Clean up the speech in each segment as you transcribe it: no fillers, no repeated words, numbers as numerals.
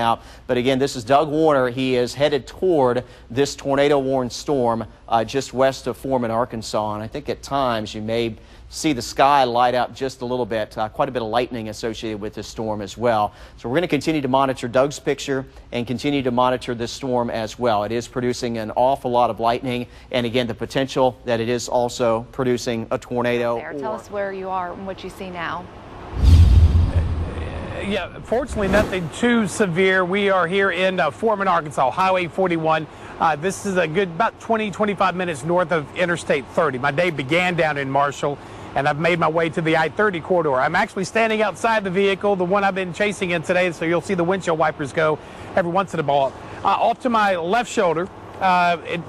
out. But again, this is Doug Warner. He is headed toward this tornado-warned storm just west of Foreman, Arkansas. And I think at times you may see the sky light up just a little bit. Quite a bit of lightning associated with this storm as well. So we're going to continue to monitor Doug's picture and continue to monitor this storm as well. It is producing an awful lot of lightning, and again, the potential that it is also producing a tornado. Tell us where you are and what you see now. Yeah, fortunately nothing too severe. We are here in Foreman, Arkansas, Highway 41. This is a good about 20-25 minutes north of Interstate 30. My day began down in Marshall, and I've made my way to the I-30 corridor. I'm actually standing outside the vehicle, the one I've been chasing in today, so you'll see the windshield wipers go every once in a while. Off to my left shoulder,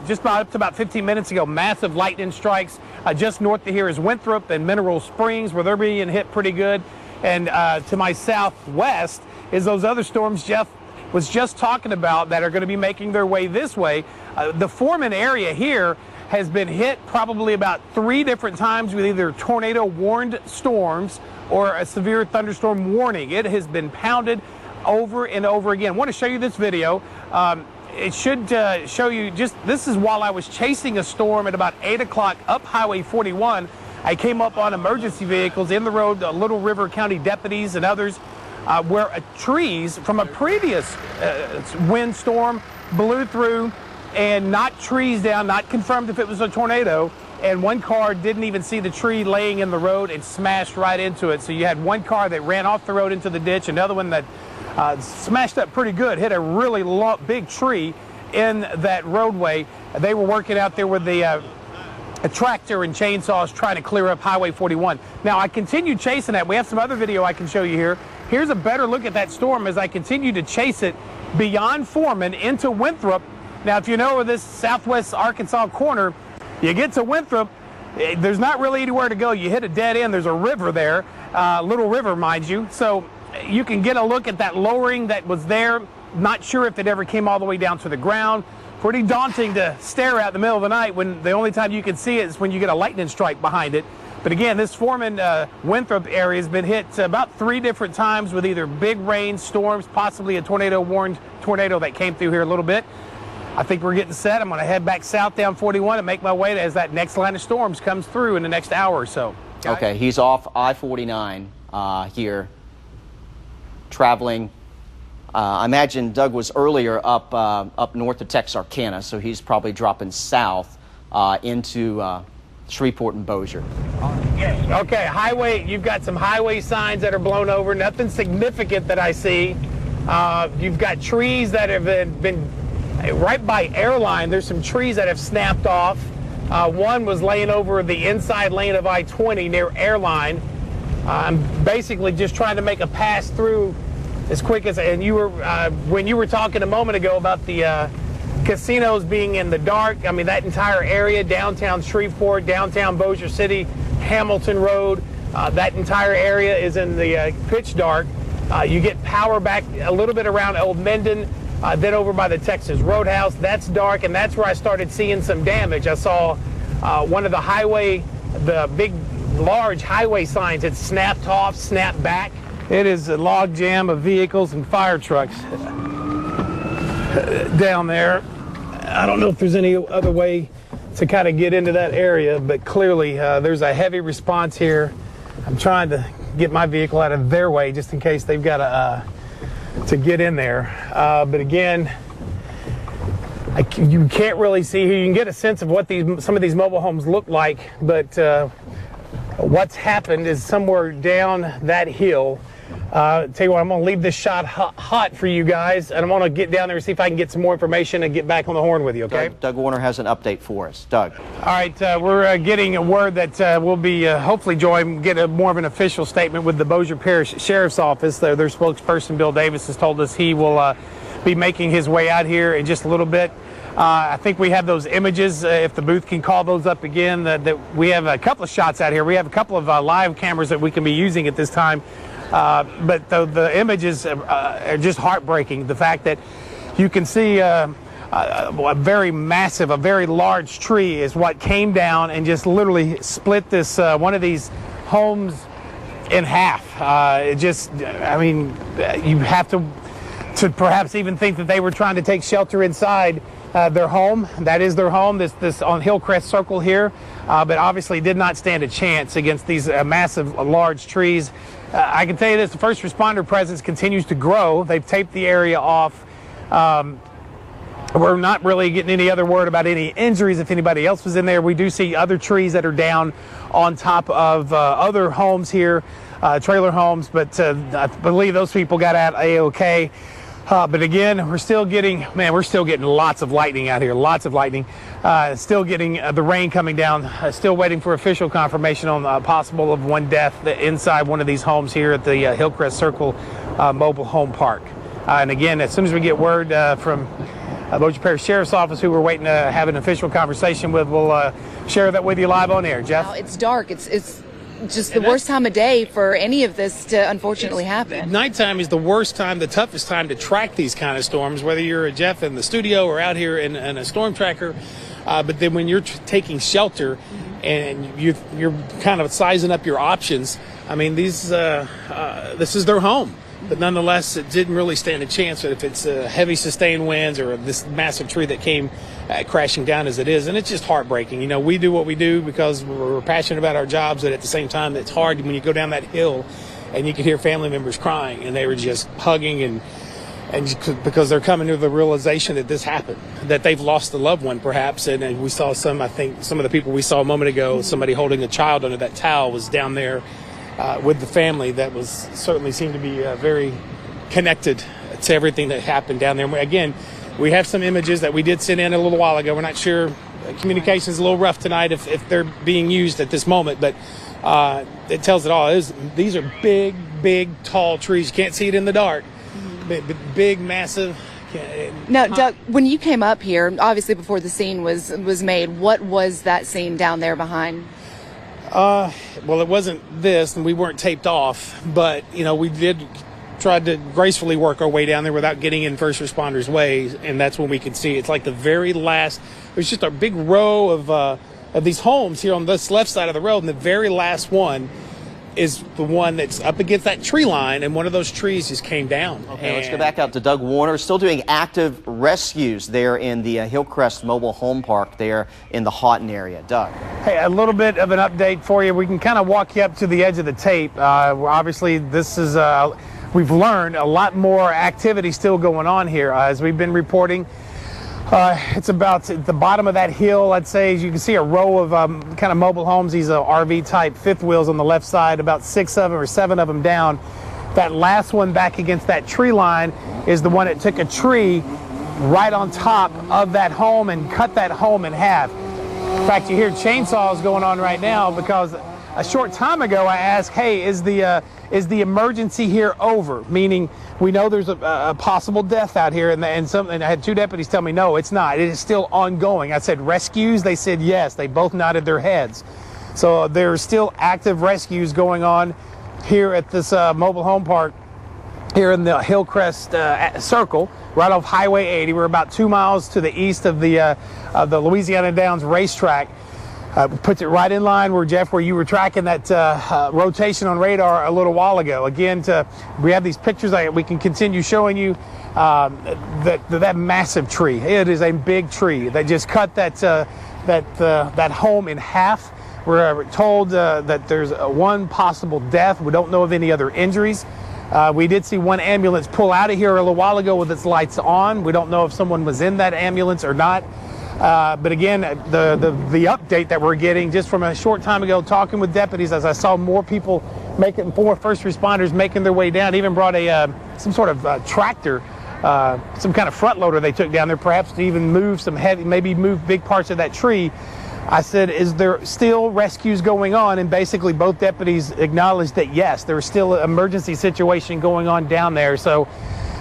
just up to about 15 minutes ago, massive lightning strikes. Just north of here is Winthrop and Mineral Springs, where they're being hit pretty good. And to my southwest is those other storms Jeff was just talking about that are going to be making their way this way. The Foreman area here has been hit probably about 3 different times with either tornado-warned storms or a severe thunderstorm warning. It has been pounded over and over again. I want to show you this video. It should show you this is while I was chasing a storm at about 8 o'clock up Highway 41. I came up on emergency vehicles in the road, Little River County deputies and others, where trees from a previous windstorm blew through and knocked trees down, not confirmed if it was a tornado, and one car didn't even see the tree laying in the road and smashed right into it. So you had one car that ran off the road into the ditch, another one that smashed up pretty good, hit a really big tree in that roadway. They were working out there with a tractor and chainsaws trying to clear up Highway 41. Now, I continued chasing that. We have some other video I can show you here. Here's a better look at that storm as I continue to chase it beyond Foreman into Winthrop. Now, if you know where this southwest Arkansas corner, you get to Winthrop, there's not really anywhere to go. You hit a dead end. There's a river there, Little River, mind you. So you can get a look at that lowering that was there. Not sure if it ever came all the way down to the ground. Pretty daunting to stare at in the middle of the night when the only time you can see it is when you get a lightning strike behind it. But again, this Foreman Winthrop area has been hit about 3 different times with either big rain, storms, possibly a tornado-warned tornado that came through here a little bit. I think we're getting set. I'm going to head back south down 41 and make my way as that next line of storms comes through in the next hour or so. Okay, he's off I-49 here, traveling. I imagine Doug was earlier up north of Texarkana, so he's probably dropping south into Shreveport and Bossier. Yes. Okay, highway. You've got some highway signs that are blown over. Nothing significant that I see. You've got trees that have been right by Airline. There's some trees that have snapped off. One was laying over the inside lane of I-20 near Airline. I'm basically just trying to make a pass through as quick as, and you were when you were talking a moment ago about the casinos being in the dark. I mean, that entire area, downtown Shreveport, downtown Bossier City, Hamilton Road, that entire area is in the pitch dark. You get power back a little bit around Old Mendon, then over by the Texas Roadhouse. That's dark, and that's where I started seeing some damage. I saw one of the big, large highway signs had snapped off, snapped back. It is a log jam of vehicles and fire trucks down there. I don't know if there's any other way to kind of get into that area, but clearly there's a heavy response here. I'm trying to get my vehicle out of their way just in case they've got to get in there. But again, you can't really see here. You can get a sense of what some of these mobile homes look like, but what's happened is somewhere down that hill. Tell you what, I'm going to leave this shot hot for you guys, and I'm going to get down there and see if I can get some more information and get back on the horn with you, okay? Doug Warner has an update for us. Doug. All right, we're getting a word that we'll be, hopefully, Joy, get more of an official statement with the Bossier Parish Sheriff's Office. Their spokesperson, Bill Davis, has told us he will be making his way out here in just a little bit. I think we have those images, if the booth can call those up again, that we have a couple of shots out here. We have a couple of live cameras that we can be using at this time. But the images are just heartbreaking. The fact that you can see a very massive, a very large tree is what came down and just literally split this one of these homes in half. I mean, you have to to perhaps even think that they were trying to take shelter inside their home. That is their home, this on Hillcrest Circle here, but obviously did not stand a chance against these massive, large trees. I can tell you this, the first responder presence continues to grow. They've taped the area off. We're not really getting any other word about any injuries if anybody else was in there. We do see other trees that are down on top of other homes here, trailer homes, but I believe those people got out A-OK. But again, we're still getting lots of lightning out here, lots of lightning. Still getting the rain coming down. Still waiting for official confirmation on possible of one death inside one of these homes here at the Hillcrest Circle Mobile Home Park. And again, as soon as we get word from Bossier Parish Sheriff's Office, who we're waiting to have an official conversation with, we'll share that with you live on air. Jeff? Wow, it's dark. It's just the worst time of day for any of this to unfortunately happen. Nighttime is the worst time, the toughest time to track these kind of storms, whether you're Jeff in the studio or out here in a storm tracker. But then when you're taking shelter and you're kind of sizing up your options, I mean, this is their home. But nonetheless, it didn't really stand a chance if it's heavy sustained winds or this massive tree that came crashing down as it is. And it's just heartbreaking. You know, we do what we do because we're passionate about our jobs, but at the same time, it's hard when you go down that hill and you can hear family members crying, and they were just hugging and because they're coming to the realization that this happened, that they've lost a loved one perhaps. And we saw I think some of the people we saw a moment ago, somebody holding a child under that towel was down there with the family. That was certainly seemed to be very connected to everything that happened down there. Again, we have some images that we did send in a little while ago. We're not sure. Communication is a little rough tonight if they're being used at this moment, but it tells it all. These are big, tall trees. You can't see it in the dark. Big, massive. Now, Doug, when you came up here, obviously before the scene was made, what was that scene down there behind? Well, it wasn't this, and we weren't taped off, but, you know, we did try to gracefully work our way down there without getting in first responders' way, and that's when we could see. It's like the very last, there's just a big row of these homes here on this left side of the road, and the very last one is the one that's up against that tree line, and one of those trees just came down. Okay, let's go back out to Doug Warner. Still doing active rescues there in the Hillcrest Mobile Home Park there in the Houghton area. Doug. Hey, a little bit of an update for you. We can kind of walk you up to the edge of the tape. Obviously, this is we've learned a lot more activity still going on here as we've been reporting. It's about at the bottom of that hill, I'd say. As you can see, a row of kind of mobile homes. These are RV type fifth wheels on the left side, about 6 of them or 7 of them down. That last one back against that tree line is the one that took a tree right on top of that home and cut that home in half. In fact, you hear chainsaws going on right now because a short time ago I asked, hey, is the emergency here over? Meaning we know there's a possible death out here, and I had 2 deputies tell me, no, it's not. It is still ongoing. I said, rescues? They said yes. They both nodded their heads. So there's still active rescues going on here at this mobile home park here in the Hillcrest Circle, right off Highway 80. We're about 2 miles to the east of the Louisiana Downs racetrack. Puts it right in line where, Jeff, where you were tracking that rotation on radar a little while ago. Again, we have these pictures that we can continue showing you that massive tree. It is a big tree that just cut that home in half. We're told that there's one possible death. We don't know of any other injuries. We did see one ambulance pull out of here a little while ago with its lights on. We don't know if someone was in that ambulance or not. But again, the update that we're getting just from a short time ago, talking with deputies, as I saw more people more first responders making their way down, even brought some sort of tractor, some kind of front loader they took down there, perhaps to even move maybe move big parts of that tree. I said, is there still rescues going on? And basically both deputies acknowledged that yes, there's still an emergency situation going on down there. So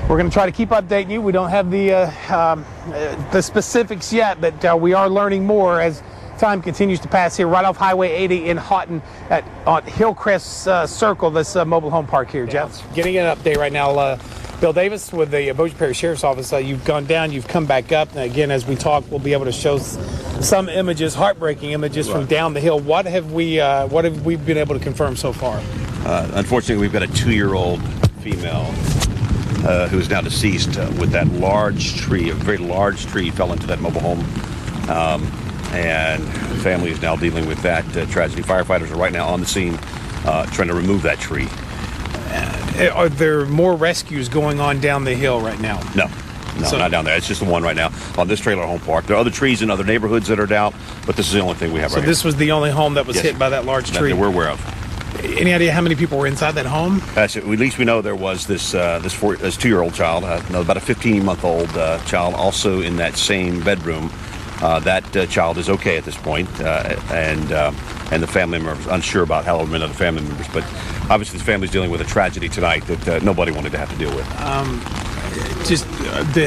we're going to try to keep updating you. We don't have the specifics yet, but we are learning more as time continues to pass here right off Highway 80 in Houghton on Hillcrest Circle, this mobile home park here. Jeff? Getting an update right now. Bill Davis with the Bossier Parish Sheriff's Office. You've gone down, you've come back up. And again, as we talk, we'll be able to show some images, heartbreaking images from down the hill. What have we been able to confirm so far? Unfortunately, we've got a 2-year-old female who is now deceased with that large tree. A very large tree fell into that mobile home, and the family is now dealing with that tragedy. Firefighters are right now on the scene trying to remove that tree. Are there more rescues going on down the hill right now? No, not down there. It's just the one right now on this trailer home park. There are other trees in other neighborhoods that are down, but this is the only thing we have right here. So this was the only home that was hit by that large tree? That we're aware of. Any idea how many people were inside that home? At least we know there was this 2-year-old child, about a 15-month-old child, also in that same bedroom. That child is okay at this point, and the family members unsure about how many other family members. But obviously, this family's dealing with a tragedy tonight that nobody wanted to have to deal with.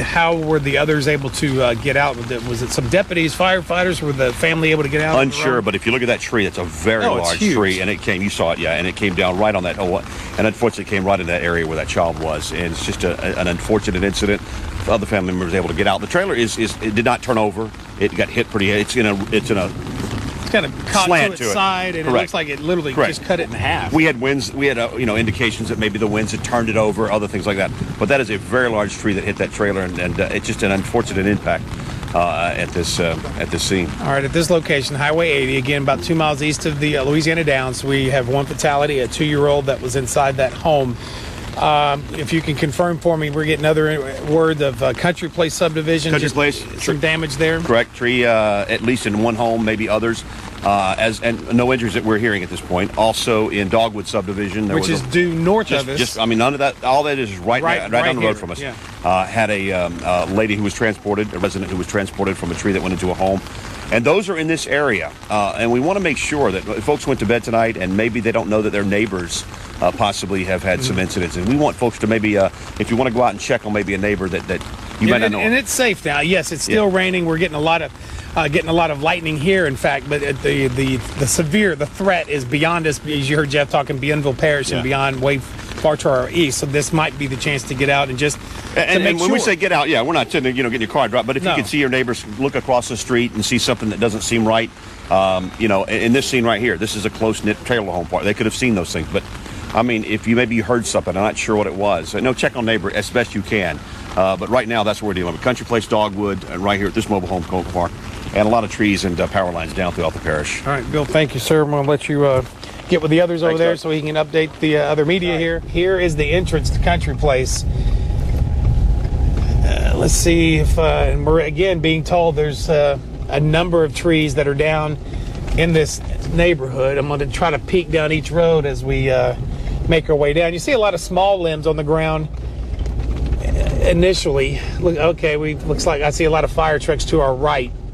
How were the others able to get out? Was it some deputies, firefighters? Were the family able to get out? Unsure, but if you look at that tree, it's a very large tree, and you saw it, and it came down right on that, and unfortunately it came right in that area where that child was, and it's just an unfortunate incident. The other family members were able to get out. The trailer it did not turn over. It got hit pretty. It's in a kind of caught slant to its side, and Correct. It looks like it literally just cut it in half. We had winds. We had indications that maybe the winds had turned it over, other things like that. But that is a very large tree that hit that trailer, and it's just an unfortunate impact at this scene. All right, at this location, Highway 80, again about 2 miles east of the Louisiana Downs, we have one fatality, a 2-year-old that was inside that home. If you can confirm for me, we're getting other word of Country Place subdivision. Country Place, some damage there. Correct. Tree, at least in one home, maybe others. And no injuries that we're hearing at this point. Also in Dogwood subdivision, which is due north of us. None of that. All that is right down the road from us. Yeah. Had a lady who was transported, a resident who was transported from a tree that went into a home. And those are in this area. And we want to make sure that if folks went to bed tonight and maybe they don't know that their neighbors possibly have had some incidents. And we want folks to maybe, if you want to go out and check on maybe a neighbor that you might not know. And it's safe now. Yes, it's still raining. We're getting a lot of lightning here, in fact. But the threat is beyond us. As you heard Jeff talking, Bienville Parish and beyond, way far to our east. So this might be the chance to get out and just and when we say get out, we're not saying getting your car dropped. But if you can see your neighbors look across the street and see something that doesn't seem right, in this scene right here, this is a close-knit trailer home park. They could have seen those things, but I mean, if you heard something, I'm not sure what it was. Check on neighbor as best you can. But right now, that's what we're dealing with. Country Place, Dogwood, and right here at this mobile home park, and a lot of trees and power lines down throughout the parish. All right, Bill, thank you, sir. I'm going to let you get with the others over there so we can update the other media here. Here is the entrance to Country Place. Let's see if, and we're again being told there's a number of trees that are down in this neighborhood. I'm going to try to peek down each road as we make our way down. You see a lot of small limbs on the ground initially. Looks like I see a lot of fire trucks to our right.